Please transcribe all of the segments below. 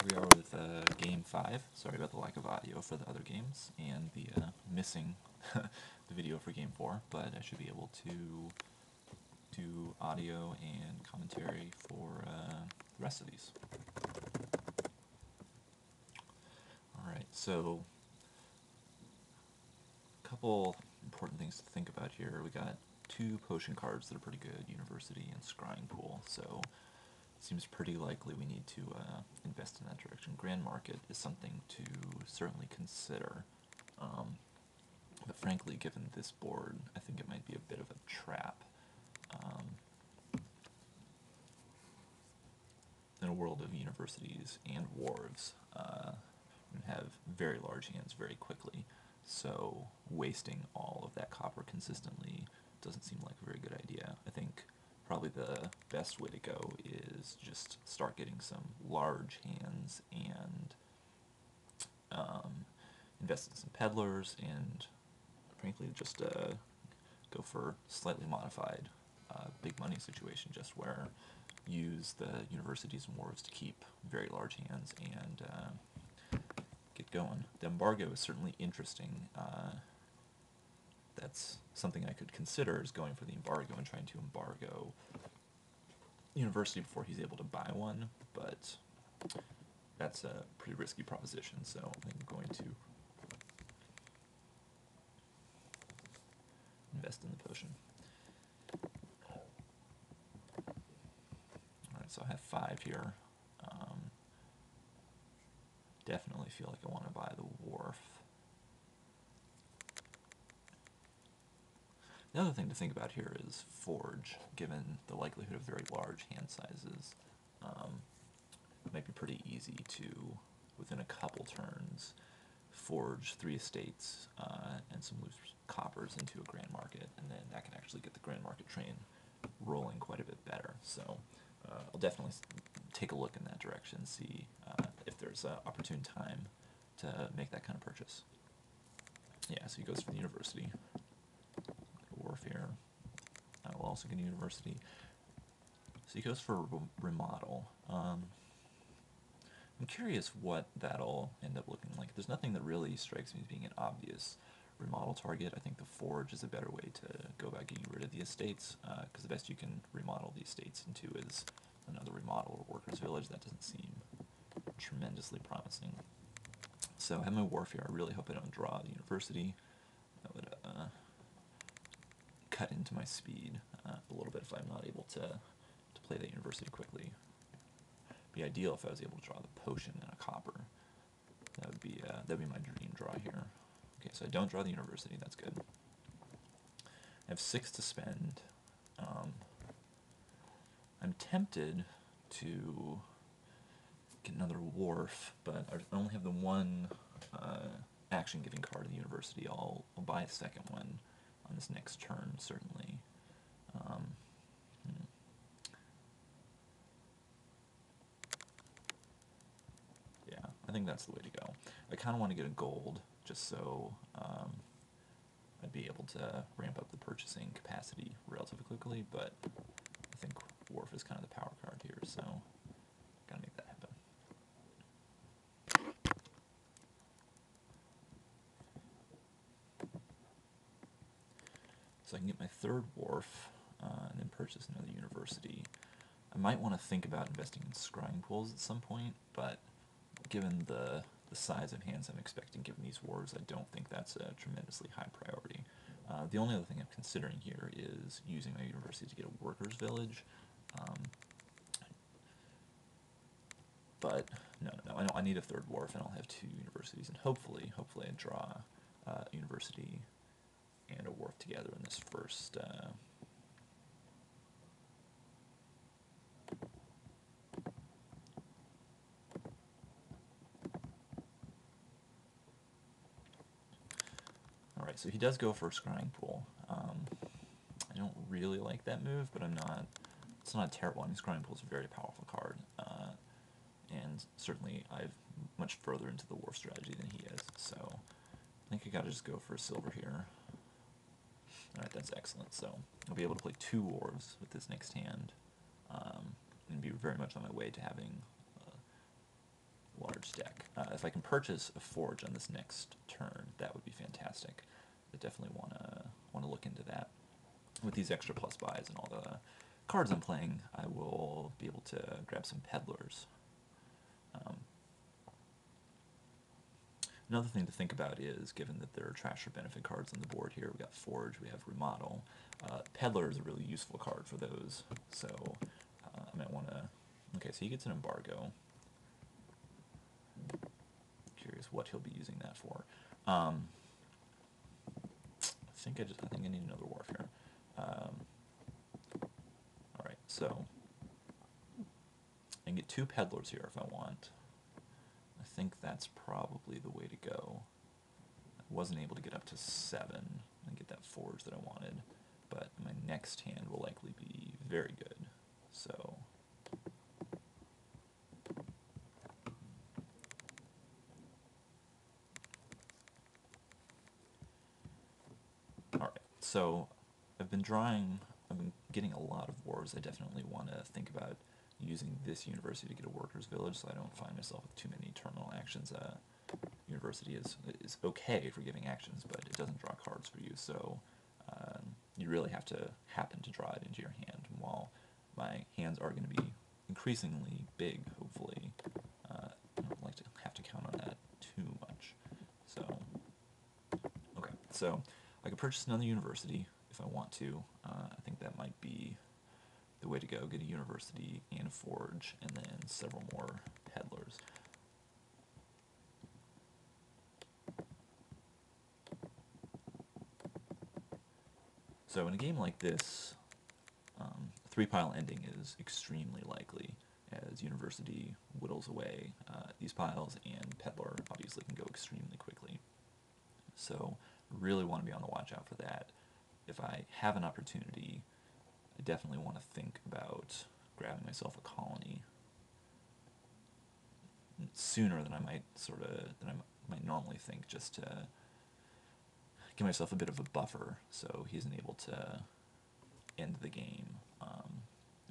We are with game 5. Sorry about the lack of audio for the other games and the missing the video for game 4, but I should be able to do audio and commentary for the rest of these. Alright, so a couple important things to think about here. We got 2 potion cards that are pretty good, University and Scrying Pool, so seems pretty likely we need to invest in that direction. Grand Market is something to certainly consider, but frankly, given this board, I think it might be a bit of a trap. In a world of universities and wharves, we have very large hands very quickly, so wasting all of that copper consistently doesn't seem like a very good idea. I think probably the best way to go is just start getting some large hands and invest in some peddlers and frankly just go for slightly modified big money situation, just where use the universities and wharves to keep very large hands and get going. The Embargo is certainly interesting. That's something I could consider, is going for the Embargo and trying to embargo University before he's able to buy one, but that's a pretty risky proposition, so I'm going to invest in the potion. Alright, so I have 5 here. Definitely feel like I want to buy the Wharf. The other thing to think about here is Forge, given the likelihood of very large hand sizes. It might be pretty easy to, within a couple turns, forge 3 estates and some loose coppers into a Grand Market, and then that can actually get the Grand Market train rolling quite a bit better. So I'll definitely take a look in that direction, see if there's an opportune time to make that kind of purchase. Yeah, so he goes for the University. Wharf here. I will also get a University. So he goes for Remodel. I'm curious what that'll end up looking like. There's nothing that really strikes me as being an obvious remodel target. I think the Forge is a better way to go about getting rid of the estates, because the best you can remodel the estates into is another remodel or workers' village. That doesn't seem tremendously promising. So I have my Wharf here. I really hope I don't draw the University. That would cut into my speed a little bit if I'm not able to play that University quickly. It'd be ideal if I was able to draw the potion and a copper. That'd be my dream draw here. Okay, so I don't draw the University. That's good. I have 6 to spend. I'm tempted to get another Wharf, but I only have the one action-giving card of the University. I'll buy a second one on this next turn, certainly. Yeah, I think that's the way to go. I kind of want to get a gold, just so I'd be able to ramp up the purchasing capacity relatively quickly, but I think Wharf is kind of the power card here, so gotta make that happen. So I can get my 3rd Wharf and then purchase another University. I might want to think about investing in Scrying Pools at some point, but given the size of hands I'm expecting given these wars, I don't think that's a tremendously high priority. The only other thing I'm considering here is using my University to get a workers' village. But no, I need a 3rd Wharf, and I'll have 2 Universities, and hopefully I draw a University and a Wharf together in this first Alright, so he does go for a Scrying Pool. I don't really like that move, but it's not a terrible one. Scrying Pool is a very powerful card, and certainly I've much further into the Wharf strategy than he is, so I think I gotta just go for a silver here. Alright, that's excellent. So I'll be able to play 2 Wharves with this next hand, and be very much on my way to having if I can purchase a forge on this next turn, that would be fantastic. I definitely want to look into that. With these extra plus buys and all the cards I'm playing, I will be able to grab some Peddlers. Another thing to think about is, given that there are trash or benefit cards on the board here, we got Forge, we have Remodel. Peddler is a really useful card for those, so I might want to... Okay, so he gets an Embargo. Curious what he'll be using that for. I think I need another Wharf here. All right, so I can get 2 Peddlers here if I want. I think that's probably the way to go. I wasn't able to get up to 7 and get that Forge that I wanted, but my next hand will likely be very good. So so I've been getting a lot of wars. I definitely want to think about using this university to get a workers' village, so I don't find myself with too many terminal actions. University is okay for giving actions, but it doesn't draw cards for you, so you really have to happen to draw it into your hand. And while my hands are going to be increasingly big, hopefully, I don't like to have to count on that too much. So, okay, so I could purchase another university if I want to. I think that might be the way to go. Get a university and a forge, and then several more peddlers. So in a game like this, 3-pile ending is extremely likely, as university whittles away these piles, and peddler obviously can go extremely quickly. So really want to be on the watch out for that. If I have an opportunity, I definitely want to think about grabbing myself a colony sooner than I might normally think, just to give myself a bit of a buffer so he isn't able to end the game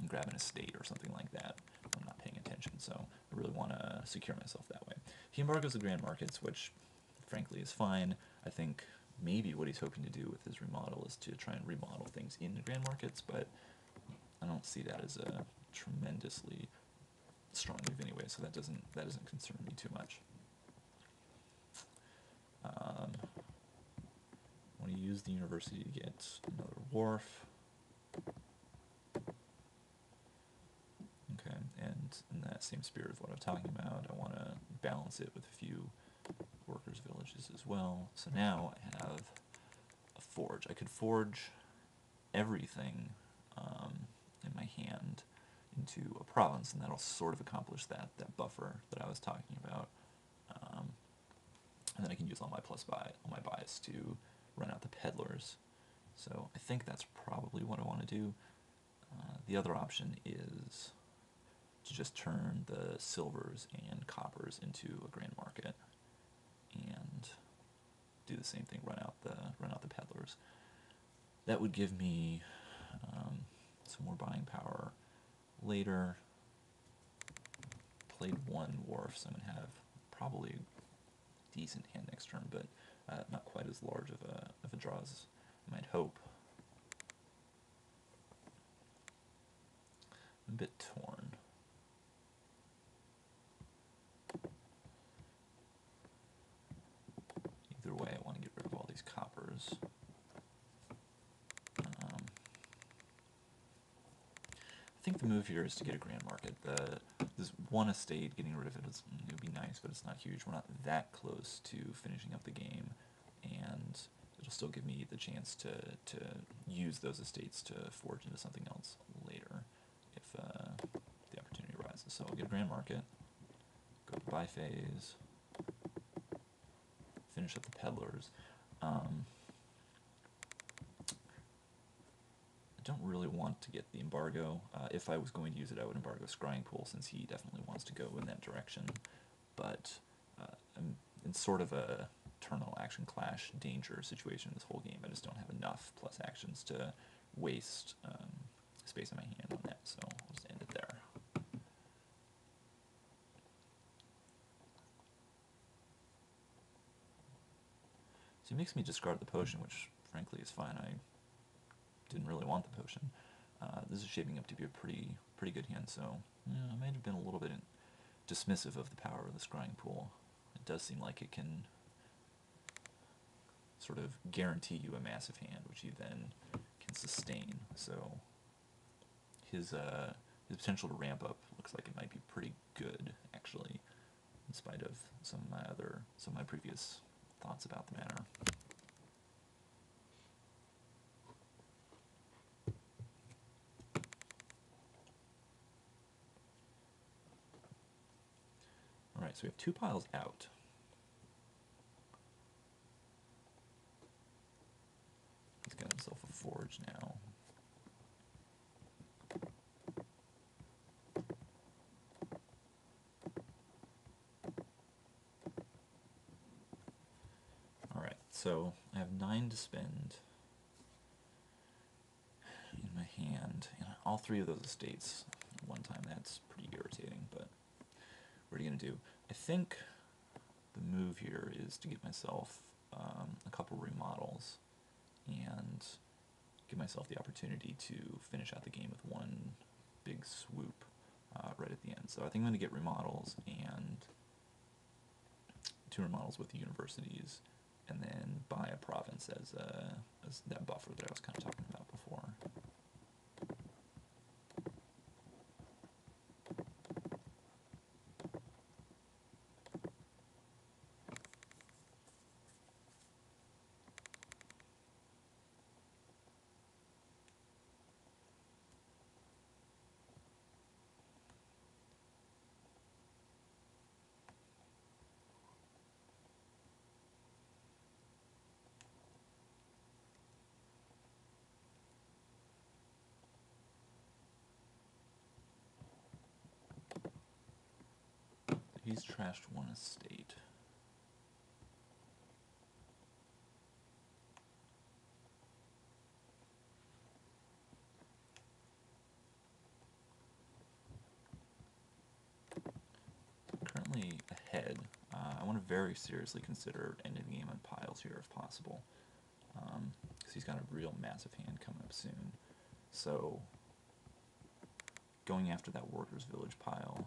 and grab an estate or something like that. I'm not paying attention, so I really want to secure myself that way. He embargoes the grand markets, which frankly is fine. I think maybe what he's hoping to do with his remodel is to try and remodel things in the grand markets, but I don't see that as a tremendously strong move anyway, so that doesn't concern me too much. I want to use the university to get another wharf. Okay, and in that same spirit of what I'm talking about, I want to balance it with a few workers' villages as well. So now I have a forge. I could forge everything in my hand into a province, and that'll sort of accomplish that buffer that I was talking about. And then I can use all my buys to run out the peddlers. So I think that's probably what I want to do. The other option is to just turn the silvers and coppers into a grand market and do the same thing, run out the peddlers. That would give me some more buying power later. Played 1 wharf, so I'm going to have probably a decent hand next turn, but not quite as large of a draw as I might hope. I'm a bit torn. Either way, I want to get rid of all these coppers. I think the move here is to get a grand market. This one estate, getting rid of it would be nice, but it's not huge. We're not that close to finishing up the game, and it'll still give me the chance to use those estates to forge into something else later if the opportunity arises. So I'll get a grand market, go to buy phase, finish up the peddlers. I don't really want to get the embargo. If I was going to use it, I would embargo Scrying Pool, since he definitely wants to go in that direction. But I'm in sort of a terminal action clash danger situation this whole game. I just don't have enough plus actions to waste space in my hand on that, so I'll just end it there. he makes me discard the potion, which frankly is fine. I didn't really want the potion. This is shaping up to be a pretty good hand, so yeah, I might have been a little bit dismissive of the power of the Scrying pool. It does seem like it can sort of guarantee you a massive hand, which you then can sustain. So his potential to ramp up looks like it might be pretty good, actually, in spite of some of my previous thoughts about the matter. Alright, so we have 2 piles out. He's got himself a forge now. Alright, so I have 9 to spend in my hand. And all 3 of those estates at one time. That's pretty irritating, but what are you going to do? I think the move here is to get myself a couple remodels and give myself the opportunity to finish out the game with one big swoop right at the end. So I think I'm going to get remodels and 2 remodels with the universities, and then buy a province as that buffer that I was kind of talking about before. He's trashed 1 estate. Currently ahead. I want to very seriously consider ending the game on piles here if possible, because he's got a real massive hand coming up soon. So going after that workers' village pile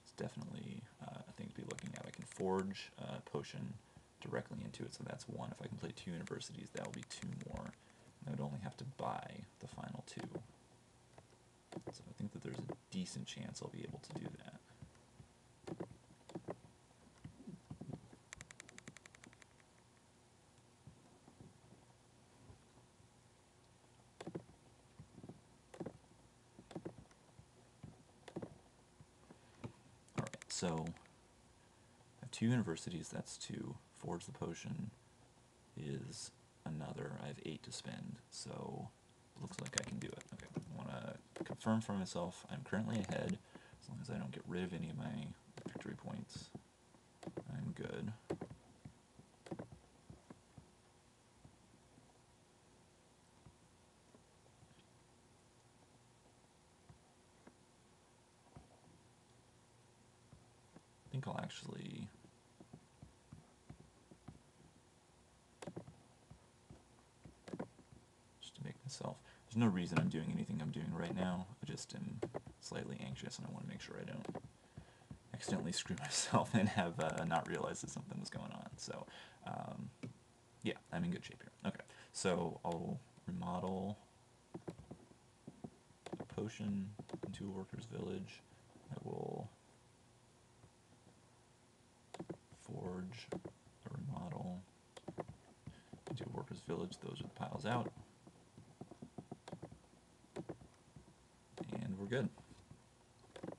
is definitely a thing to be looking at. I can forge a potion directly into it, so that's 1. If I can play 2 universities, that will be 2 more. And I would only have to buy the final 2. So I think that there's a decent chance I'll be able to do that. Alright, so I have 2 universities, that's 2. Forge the potion is another. I have 8 to spend, so it looks like I can do it. Okay, I want to confirm for myself I'm currently ahead. As long as I don't get rid of any of my victory points, I'm good. I think I'll actually just to make myself. There's no reason I'm doing anything I'm doing right now. I just am slightly anxious, and I want to make sure I don't accidentally screw myself and have not realized that something was going on. So, yeah, I'm in good shape here. Okay, so I'll remodel a potion into a worker's village. I will forge a remodel into a worker's village. Those are the piles out. And we're good.